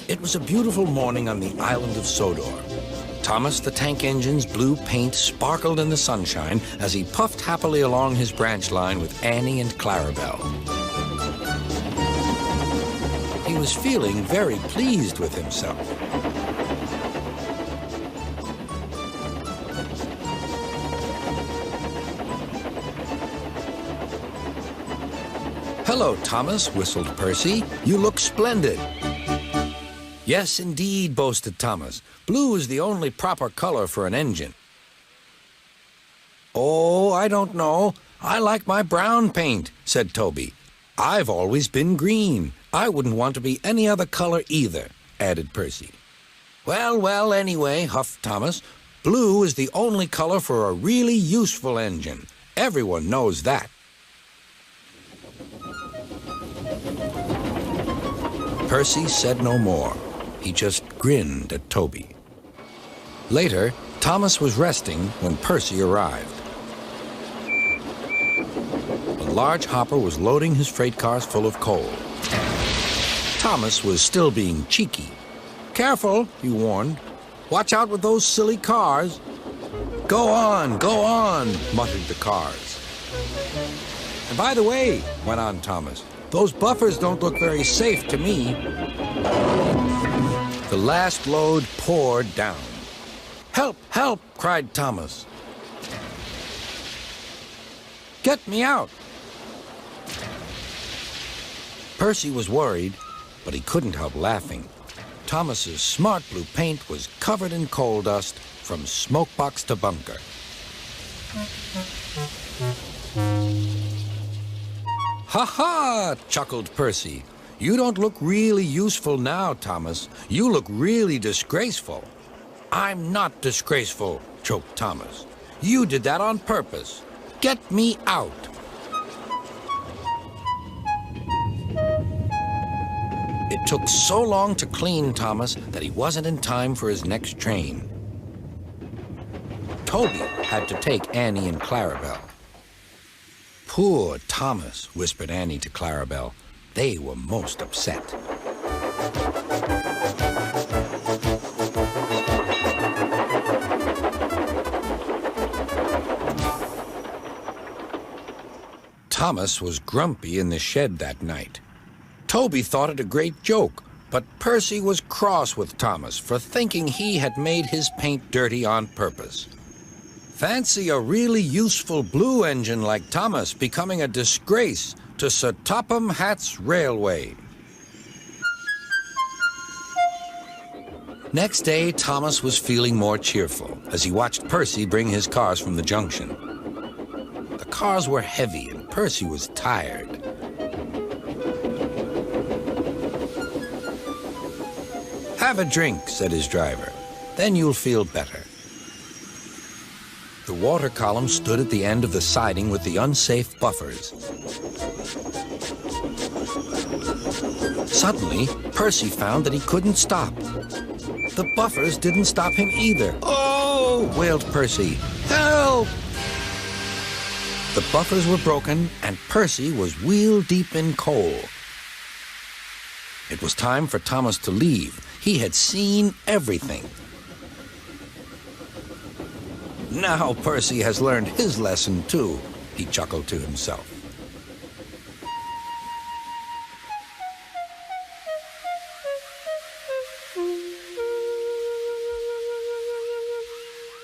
It was a beautiful morning on the island of Sodor. Thomas the tank engine's blue paint sparkled in the sunshine as he puffed happily along his branch line with Annie and Clarabelle. He was feeling very pleased with himself. "Hello, Thomas," whistled Percy. "You look splendid." "Yes, indeed," boasted Thomas. "Blue is the only proper color for an engine." "Oh, I don't know. I like my brown paint," said Toby. "I've always been green. I wouldn't want to be any other color either," added Percy. "Well, well, anyway," huffed Thomas, "blue is the only color for a really useful engine. Everyone knows that." Percy said no more. He just grinned at Toby. Later, Thomas was resting when Percy arrived. A large hopper was loading his freight cars full of coal. Thomas was still being cheeky. "Careful," he warned. "Watch out with those silly cars." Go on," muttered the cars. "And by the way," went on Thomas, "those buffers don't look very safe to me." The last load poured down. "Help, help," cried Thomas. "Get me out." Percy was worried, but he couldn't help laughing. Thomas's smart blue paint was covered in coal dust from smokebox to bunker. "Ha ha!" chuckled Percy. "You don't look really useful now, Thomas. You look really disgraceful." "I'm not disgraceful," choked Thomas. "You did that on purpose. Get me out." It took so long to clean Thomas that he wasn't in time for his next train. Toby had to take Annie and Clarabelle. "Poor Thomas," whispered Annie to Clarabelle. They were most upset. Thomas was grumpy in the shed that night. Toby thought it a great joke, but Percy was cross with Thomas for thinking he had made his paint dirty on purpose. Fancy a really useful blue engine like Thomas becoming a disgrace to Sir Topham Hatt's railway. Next day, Thomas was feeling more cheerful as he watched Percy bring his cars from the junction. The cars were heavy and Percy was tired. "Have a drink," said his driver. "Then you'll feel better." The water column stood at the end of the siding with the unsafe buffers. Suddenly, Percy found that he couldn't stop. The buffers didn't stop him either. "Oh!" wailed Percy. "Help!" The buffers were broken, and Percy was wheel-deep in coal. It was time for Thomas to leave. He had seen everything. "Now Percy has learned his lesson, too," he chuckled to himself.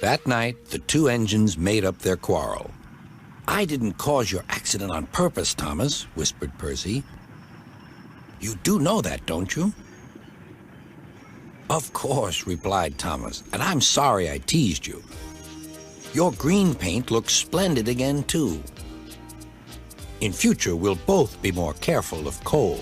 That night, the two engines made up their quarrel. "I didn't cause your accident on purpose, Thomas," whispered Percy. "You do know that, don't you?" "Of course," replied Thomas, "and I'm sorry I teased you. Your green paint looks splendid again, too. In future, we'll both be more careful of coal."